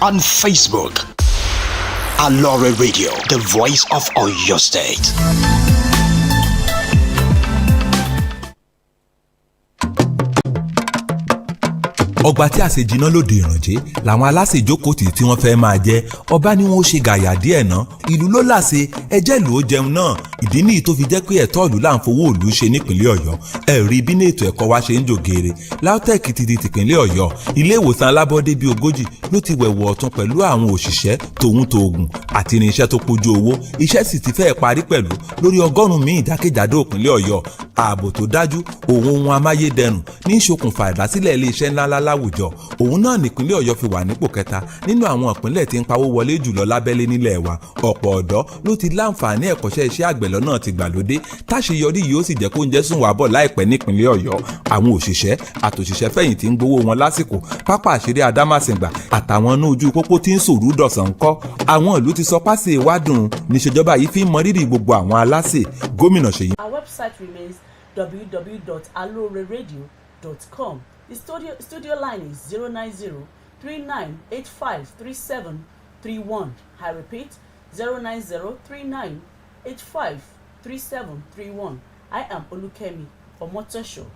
On Facebook, Aloore Radio, the voice of Oyo State. ọgbà tí àṣejìná lòdì ìrànjẹ làwọn aláṣejòkòtì tí wọ́n fẹ́ máa jẹ ọba ni wọ́n ó ṣe gàyà díẹ̀ ná ìlú ló láṣẹ ẹjẹ́ ìlú ó jẹun náà ìdí nìyí tó fi jẹ́ pé ẹ̀tọ́ ìlú là ń fowó ìlú ṣe nípìnlẹ̀ Ọ̀yọ́ ẹ̀rí bí ní ètò ẹ̀kọ́ wa ṣe ń jògeere LAUTECH ti di tìpínlẹ̀ Ọ̀yọ́ ilé ìwòsàn alábọ́dé bíi 40 ló ti wẹ̀wọ̀ ọ̀tún pẹ̀lú àwọn òṣìṣẹ́ tòun tòògùn àti irinṣẹ́ tó pójú owó iṣẹ́ sì ti fẹ́ẹ̀ parí pẹ̀lú lórí 100 míì jákèjádò ìpínlẹ̀ Ọ̀yọ́ ààbò tó dájú ohun amáyédẹrùn ní ìṣokùnfà ìdásílẹ̀ iléeṣẹ́ ńláńlá láwùjọ òun náà nípínlẹ̀ Ọ̀yọ́ fi wà nípò kẹta nínú àwọn ìpínlẹ̀ tí ń pawó wọlé jùlọ lábẹ́lé nílẹ̀ wa ọ̀pọ̀ ọ̀dọ́ ló ti láǹfààní ẹ̀kọ́ṣẹ́ iṣẹ́ àgbẹ̀ lọ́nà ti gbàlódé táṣeyọrí yìí ó sì jẹ́ kó ń jẹ́ sùn wá bọ̀ láìpẹ́ nípínlẹ̀ Ọ̀yọ́ àwọn òṣìṣẹ́ àtòṣìṣẹ́ fẹ̀yìntì ń gbowó wọn lásìkò pápá àṣírí Adámàsìngbà àtàwọn inú ojú pópó tí ń sòrú dọ̀sán ńkọ́ àwọn ìlú ti sọ pásì ìwádùn níṣèjọba yìí fi ń mọrírì gbogbo àwọn aláṣẹ gómìnà Ṣèyí. Our website remains www.alooreradio.com. The studio line is 090-3985-3731. I repeat, 090-3985-3731. I am Olukemi Omotosho.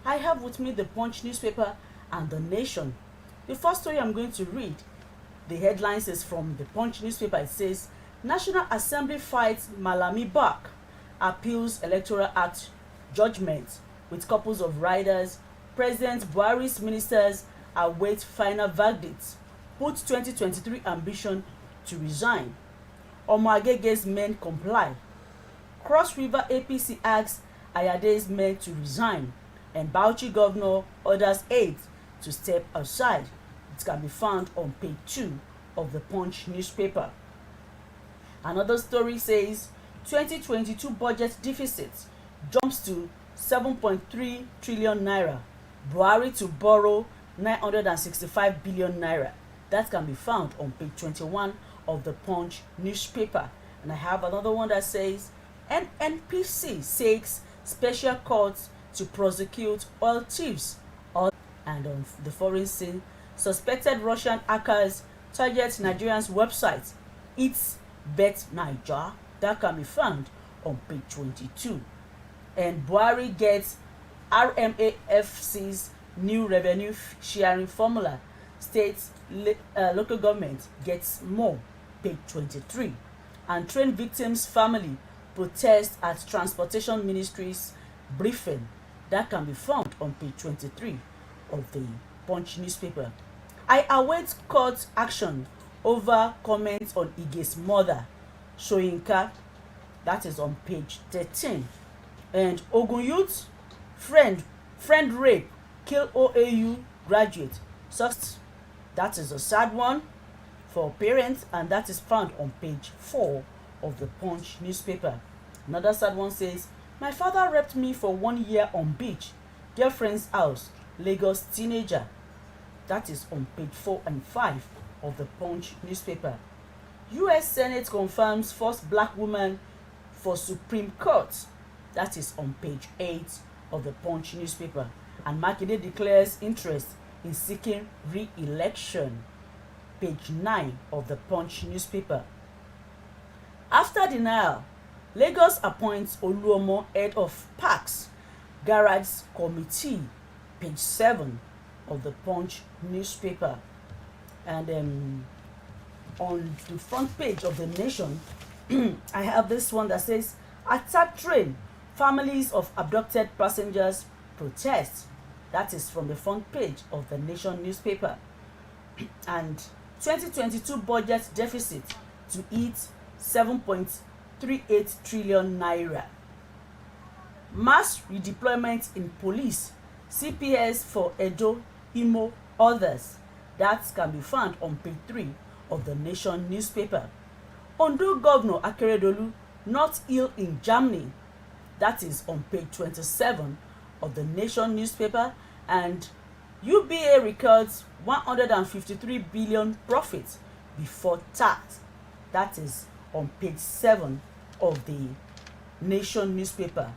I have with me the Punch newspaper and the Nation. The first story I'm going to read, the headlines is from the Punch newspaper. It says, National Assembly fights Malami back, appeals Electoral Act judgment with couples of riders. President Buhari's ministers await final verdicts. Put 2023 ambition to resign. Omo Agege's men comply. Cross River APC asks Ayade's men to resign. And Bauchi governor orders aides to step aside. It can be found on page 2 of the Punch newspaper. Another story says 2022 budget deficit jumps to 7.3 trillion naira. Buhari to borrow 965 billion naira. That can be found on page 21 of the Punch newspaper. And I have another one that says NNPC seeks special courts to prosecute oil thieves. And on the foreign scene, suspected Russian hackers target Nigerians' website. It's Bet Niger. That can be found on page 22. And Buhari gets RMAFC's new revenue sharing formula. States, local government gets more, page 23. And train victims' family protest at Transportation Ministry's briefing. That can be found on page 23 of the Punch newspaper. I await court action over comments on Ige's mother, Soyinka. That is on page 13. And Ogun youth friend rape kill OAU graduate. That is a sad one for parents, and that is found on page 4 of the Punch newspaper. Another sad one says, my father raped me for 1 year on beach, girlfriend's house, Lagos teenager. That is on page 4 and 5 of the Punch newspaper. US Senate confirms first black woman for Supreme Court. That is on page 8 of the Punch newspaper. And Makinde declares interest in seeking re-election. Page 9 of the Punch newspaper. After denial, Lagos appoints Oluomo head of Parks Garage Committee. Page 7 of the Punch newspaper. And on the front page of the Nation, I have this one that says, attack train, families of abducted passengers protest. That is from the front page of the Nation newspaper. And 2022 budget deficit to hit 7.38 trillion naira. Mass redeployment in police, CPS for Edo, Imo, others. That can be found on page 3 of the Nation newspaper. Ondo Governor Akeredolu not ill in Germany. That is on page 27 of the Nation newspaper. And UBA records 153 billion profits before tax. That is on page 7 of the Nation newspaper.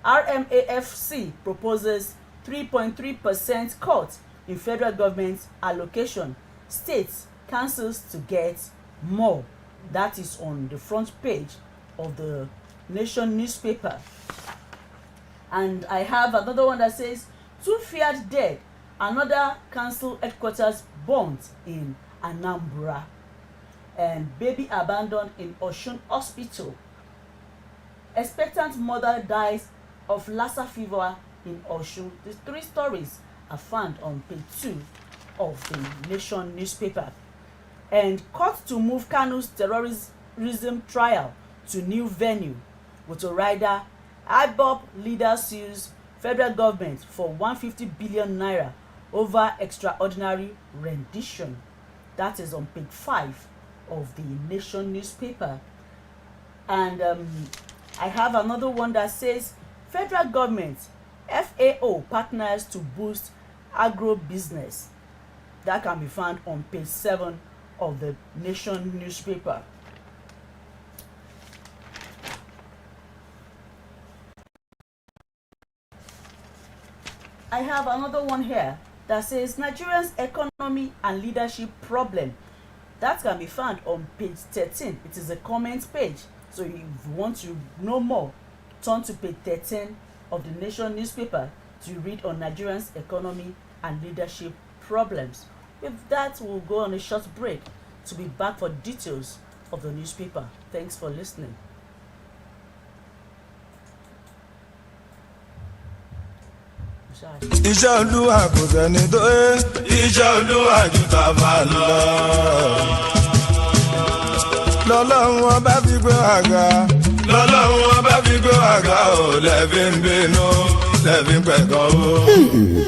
RMAFC proposes 3.3% cut in federal government allocation. States councils to get more. That is on the front page of the Nation newspaper. And I have another one that says, two feared dead, another council headquarters burnt in Anambra, and baby abandoned in Osun hospital. Expectant mother dies of Lassa fever in Osun. The three stories are found on page 2 of the Nation newspaper. And court to move Kanu's terrorism trial to new venue. Rider, IBOP leader sues federal government for 150 billion naira over extraordinary rendition. That is on page 5 of the Nation newspaper. And I have another one that says, federal government FAO partners to boost agro business. That can be found on page 7 of the Nation newspaper. I have another one here that says Nigeria's economy and leadership problem. That can be found on page 13. It is a comment page. So if you want to know more, turn to page 13 of the Nation newspaper to read on Nigeria's economy and leadership problems. With that, we'll go on a short break to be back for details of the newspaper. Thanks for listening. Iṣẹ́ Olúwa kò sẹ́ni tó iṣẹ́ Olúwa jù tàfà lọ. Lọ́lọ́run ọba fi gbé àga. Lọ́lọ́run ọba fi gbé àga ò lẹ́bí ń bínú.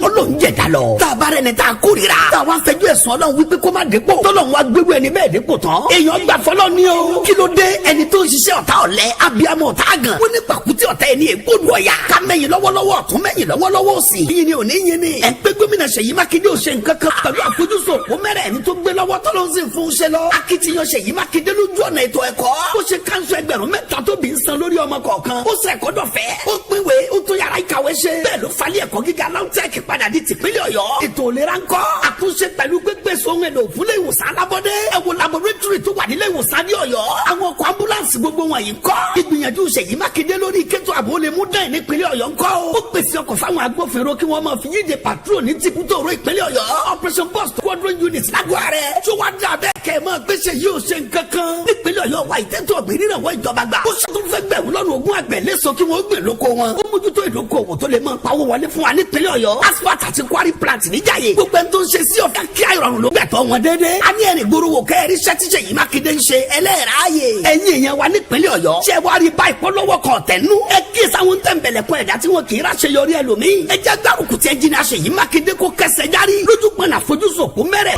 Ọlọ́run jẹ̀dá lọ. tá a bá rẹ̀ ni tá a kórira. tá a wá fẹjọ́ ẹ̀sùn Ọlọ́run wípé kó má dépò. tọ́lọ́run wá gbérú ẹni bẹ́ẹ̀ dépò tán. èèyàn gbà fọlọ́ ni o. kí ló dé ẹni tó ń ṣiṣẹ́ ọ̀tá ọ̀lẹ abiyamọ ọ̀tá gan. wọ́n ní pàkútí ọ̀tá ẹni ègbódù ọ̀yà. ká mẹ́yìn lọ́wọ́lọ́wọ́ ọ̀tún mẹ́yìn lọ́wọ́lọ́wọ́ òsì. yín ni ò ní yín ni. ẹ̀ ń pé gómìnà Ṣèyí Mákindé ò ṣe nǹkan kan. pẹ̀lú àfojúsùn òpó mẹ́rẹ̀ ẹni tó gbé lọ́wọ́ tọ́lọ́run sì ń fún un ṣe lọ. akitiyan Ṣèyí Mákindé lójú ọ̀nà ètò ẹ̀kọ́. ó ṣe káńsù ẹgbẹ̀rún mẹ́ta tó bí ń san lórí ọmọ kọ̀ọ̀kan. ó ṣe ẹ̀kọ́ dọ̀fẹ́. ó pínwé ó tún yàrá ìkàwé ṣe. bẹ́ẹ̀ ló falẹ̀ ẹ̀kọ́ gíga LAUTECH padà di tìpínlẹ̀ Ọ̀yọ́. ètò ìlera ńkọ́. àtúnṣe pẹ̀lú gbígbé sóhun èlò fúnlé ìwòsàn alábọ́dé. ẹ wo laboratory tó wà nílé ìwòsàn ní Ọ̀yọ́. àwọn ọkọ̀ ambulance gbogbo wọ̀nyí ńkọ́. ìgbìyànjú Ṣèyí Mákindé lórí kẹ́tọ́ àbò lè mú dán nípínlẹ̀ Ọ̀yọ́ ńkọ́. ó pèsè ọkọ̀ fáwọn agbófinró kí wọ́n máa fi yíde patrol ní tìkútòrò ìpínlẹ̀ Ọ̀yọ́. operation boss squadron unit lágọ̀ọ́ rẹ̀. tó wá dà bẹ́ẹ̀ kẹ́ ẹ̀ máa gbéṣẹ́ yìí ò ṣe nǹkan kan. nípínlẹ̀ Ọ̀yọ́ wa ìtẹ́tọ̀ ọ̀gbìn rírẹ̀ wọ ìjọba gbà. ó ṣètò fẹ́ gbẹ̀rún lọ́nà ogún àgbẹ̀ léso kí wọ́n gbìn lóko wọn. ó mójútó ìdókòwò tó lè máa pawó wọlé fún wa nípínlẹ̀ Ọ̀yọ́. asphalt àti quarry plant níjàyè. gbogbo ẹni tó ń ṣe sí ọ̀gá kí àìrọ̀rùn ló gbẹ̀tọ̀ wọn déédéé. a ní ẹ̀rìn gbòòrò wò kẹ́ẹ̀rí iṣẹ́ tí Ṣèyí Mákindé ń ṣe ẹlẹ́ẹ̀ráyè. ẹ̀yin èèyàn wa nípínlẹ̀ Ọ̀yọ́. ṣé wàá rí báyìí polówó kan tẹ̀nú. ẹ kíyè sáwọn tẹ̀m̀bẹ̀lẹ̀kùn ẹ̀dá tí wọn kì í ráṣeyọrí ẹlòmíì. ẹ jẹ́ gbárùkù tí ẹnjìnìà Ṣèyí Mákindé kó kẹsẹ̀ járí. lójúpọ̀n àfojúsùn òkú mẹ́rẹ̀.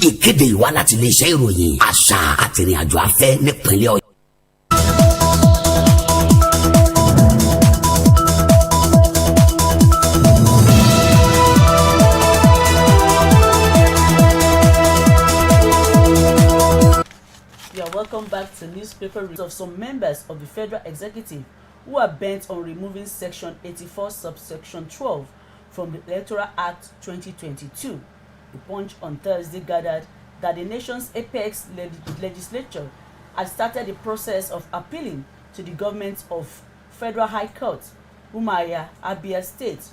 ìkéde ìwá láti iléeṣẹ́ ìròyìn àṣà àtìrìnàjò afẹ́ nípínlẹ̀ Ọ̀yọ́. Welcome back to newspaper review of some members of the Federal Executive who are bent on removing Section 84, subsection 12 from the Electoral Act 2022. The Punch on Thursday gathered that the nation's apex legislature had started the process of appealing to the government of Federal High Court, Umuahia, Abia State,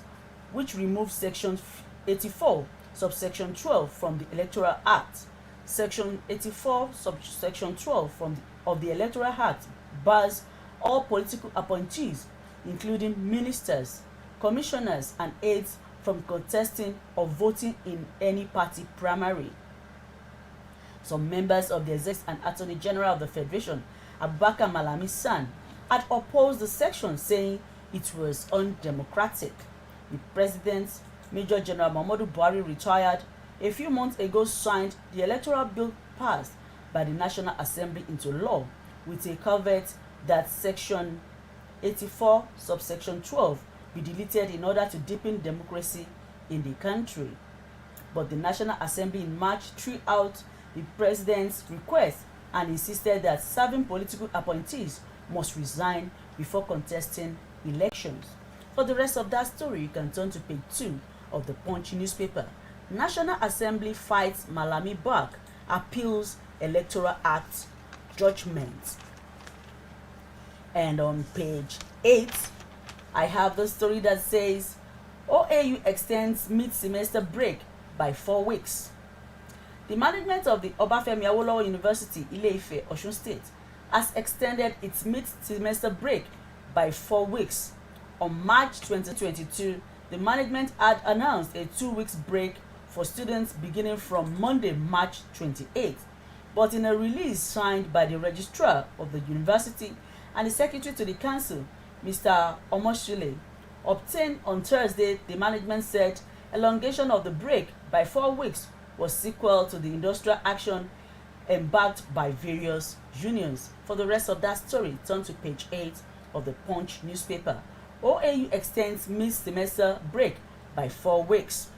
which removed Section 84, subsection 12 from the Electoral Act. Section 84, subsection 12 of the Electoral Act bars all political appointees, including ministers, commissioners, and aides, from contesting or voting in any party primary. Some members of the Executive and Attorney General of the Federation, Abubakar Malami San, had opposed the section, saying it was undemocratic. The President, Major General Muhammadu Buhari, retired a few months ago, signed the electoral bill passed by the National Assembly into law with a caveat that Section 84, subsection 12 be deleted in order to deepen democracy in the country. But the National Assembly in March threw out the President's request and insisted that serving political appointees must resign before contesting elections. For the rest of that story, you can turn to page 2 of the Punch newspaper. National Assembly fights Malami back, appeals Electoral Act judgment. And on page 8, I have the story that says OAU extends mid-semester break by 4 weeks. The management of the Obafemi Awolowo University, Ile-Ife, Osun State, has extended its mid-semester break by 4 weeks. On March 2022, the management had announced a 2 weeks break for students beginning from Monday, March 28th. But in a release signed by the registrar of the university and the secretary to the council, Mr. Omoshile, obtained on Thursday, the management said elongation of the break by 4 weeks was sequel to the industrial action embarked by various unions. For the rest of that story, turn to page 8 of the Punch newspaper. OAU extends mid-semester break by 4 weeks.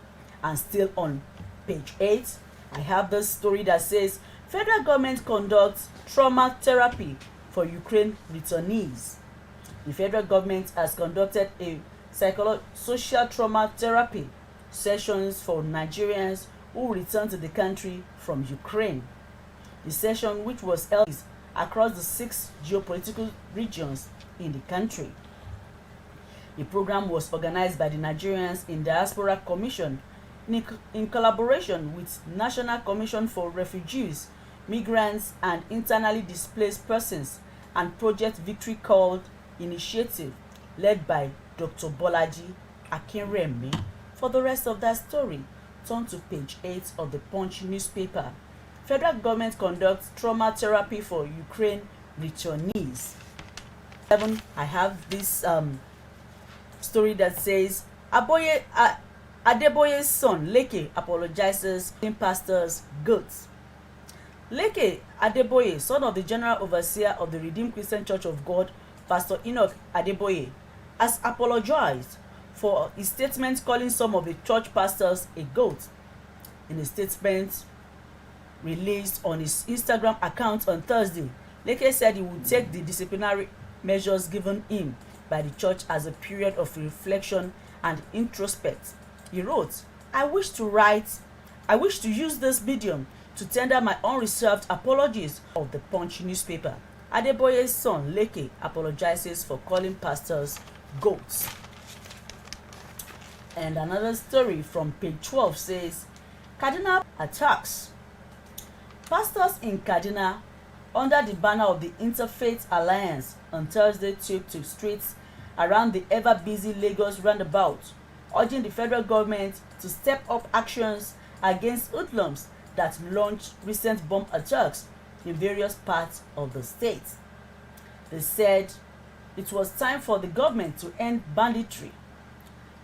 And still on page 8, I have this story that says federal government conducts trauma therapy for Ukraine returnees. The federal government has conducted a social trauma therapy sessions for Nigerians who returned to the country from Ukraine. The session, which was held across the 6 geopolitical regions in the country. The program was organized by the Nigerians in Diaspora Commission in collaboration with National Commission for Refugees, Migrants and Internally Displaced Persons and Project Victory Called Initiative, led by Dr. Bolaji Akinremi. For the rest of that story, turn to page 8 of the Punch newspaper. Federal government conducts trauma therapy for Ukraine returnees. 7, I have this story that says Adeboye's son Leke apologizes in pastor's goods. Leke Adeboye, son of the general overseer of the Redeemed Christian Church of God, Pastor Enoch Adeboye, has apologized for his statement calling some of the church pastors a goat. In a statement released on his Instagram account on Thursday, Leke said he would take the disciplinary measures given him by the church as a period of reflection and introspect. He wrote, I wish to use this medium to tender my unreserved apologies of the Punch newspaper. Adeboye's son Leke apologizes for calling pastors goats. And another story from page 12 says, Cardinal attacks. Pastors in Kaduna, under the banner of the Interfaith Alliance, on Thursday took to streets around the ever-busy Lagos roundabout, urging the federal government to step up actions against hoodlums that launched recent bomb attacks in various parts of the state. They said it was time for the government to end banditry.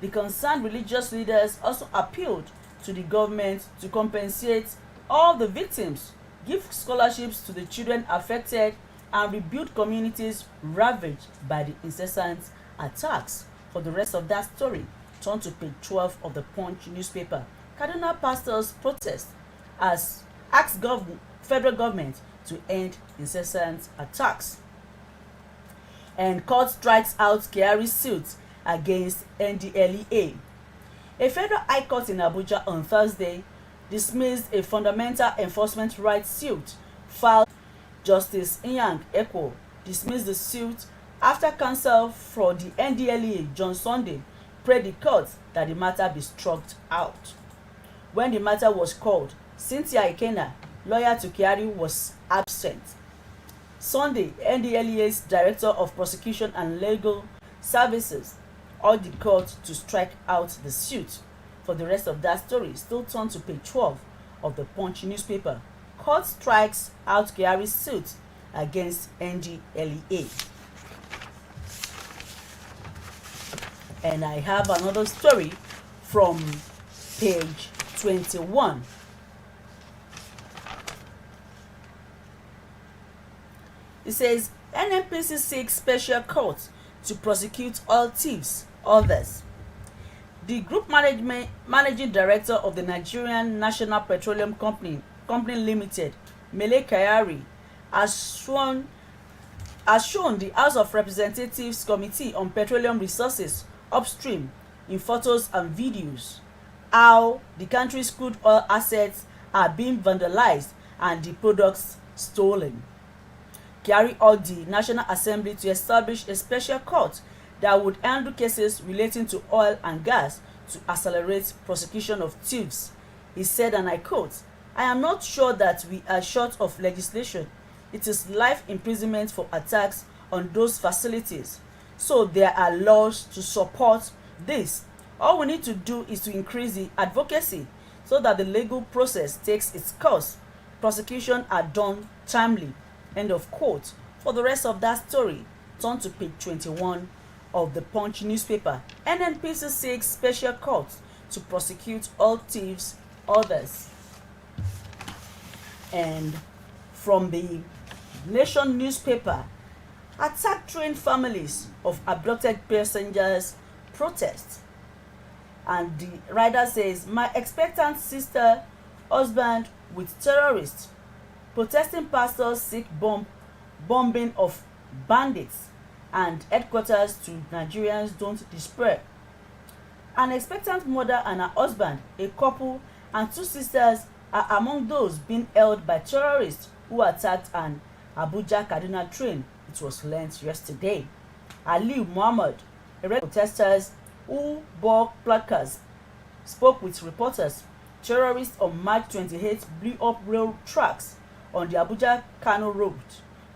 The concerned religious leaders also appealed to the government to compensate all the victims, give scholarships to the children affected, and rebuild communities ravaged by the incessant attacks. For the rest of that story, turn to page 12 of the Punch newspaper. Kaduna pastors protest as asks federal government to end incessant attacks. And court strikes out Kyari's suit against NDLEA. A federal high court in Abuja on Thursday dismissed a fundamental enforcement rights suit filed. Justice Inyang Ekwo dismissed the suit after counsel for the NDLEA, John Sunday, prayed the court that the matter be struck out. When the matter was called, Cynthia Ikena, lawyer to Kyari, was absent. Sunday, NDLEA's Director of Prosecution and Legal Services urged the court to strike out the suit. For the rest of that story, still turn to page 12 of the Punch newspaper. Court strikes out Kyari's suit against NDLEA. And I have another story from page 21. It says, NNPC seeks special court to prosecute all thieves, others. The group managing director of the Nigerian National Petroleum Company Limited, Mele Kyari, has shown the House of Representatives Committee on Petroleum Resources upstream in photos and videos how the country's crude oil assets are being vandalized and the products stolen. Kyari urged the National Assembly to establish a special court that would handle cases relating to oil and gas to accelerate prosecution of thieves. He said, and I quote, "I am not sure that we are short of legislation. It is life imprisonment for attacks on those facilities. So there are laws to support this. All we need to do is to increase the advocacy so that the legal process takes its course. Prosecution are done timely." End of quote. For the rest of that story, turn to page 21 of the Punch newspaper. NNPC seeks special court to prosecute all thieves others. And from the Nation newspaper, attack train families of abducted passengers protest. And the rider says, "My expectant sister husband with terrorists. Protesting pastors seek bombing of bandits and headquarters to Nigerians don't despair." An expectant mother and her husband, a couple, and two sisters are among those being held by terrorists who attacked an Abuja-Kaduna train. It was learned yesterday. Aliu Muhammad, a protesters who bore placards, spoke with reporters. Terrorists on March 28 blew up rail tracks on the Abuja-Kano road,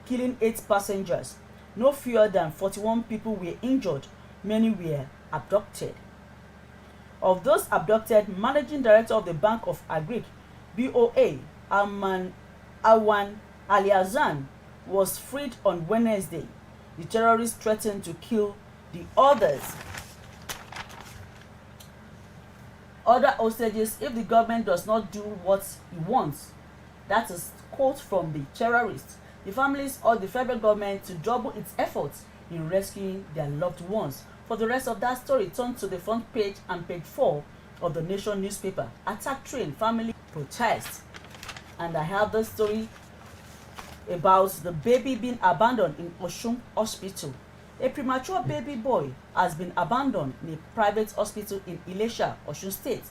killing 8 passengers. No fewer than 41 people were injured. Many were abducted. Of those abducted, Managing Director of the Bank of Agric, BOA, Awan Aliazan, was freed on Wednesday. The terrorists threatened to kill the others. Other hostages if the government does not do what it wants. That is quote from the terrorists. The families urge the federal government to double its efforts in rescuing their loved ones. For the rest of that story, turn to the front page and page 4 of the Nation newspaper. Attack train family protest. And I have the story about the baby being abandoned in Osun Hospital. A premature baby boy has been abandoned in a private hospital in Ilesha, Osun State.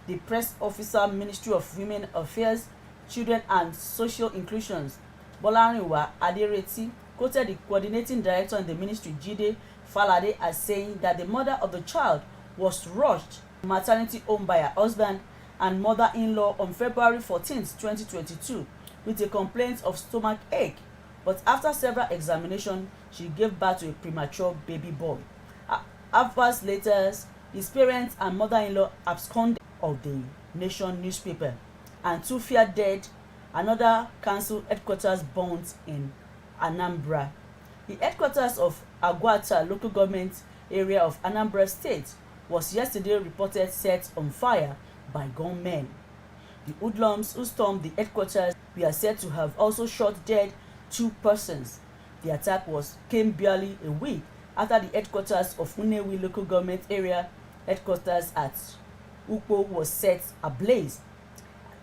The press officer, Ministry of Women Affairs, Children and Social Inclusions, Bolarinwa Adereti, quoted the coordinating director in the ministry, Jide Falade, as saying that the mother of the child was rushed to maternity home by her husband and mother-in-law on February 14, 2022, with a complaint of stomach ache. But after several examinations, she gave birth to a premature baby boy. Hours later, his parents and mother-in-law absconded of the Nation newspaper, and 2 feared dead. Another council headquarters burnt in Anambra. The headquarters of Agwata local government area of Anambra State was yesterday reported set on fire by gunmen. The hoodlums who stormed the headquarters were said to have also shot dead 2 persons. The attack came barely a week after the headquarters of Unewi local government area headquarters at Ukpo was set ablaze.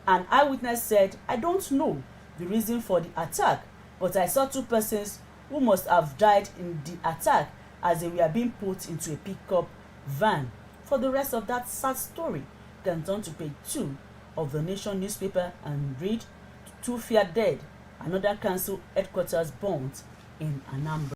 An eyewitness said, "I don't know the reason for the attack, but I saw 2 persons who must have died in the attack as they were being put into a pickup van." For the rest of that sad story, you can turn to page 2 of the Nation newspaper and read 2 feared dead. Another council headquarters burnt in Anambra.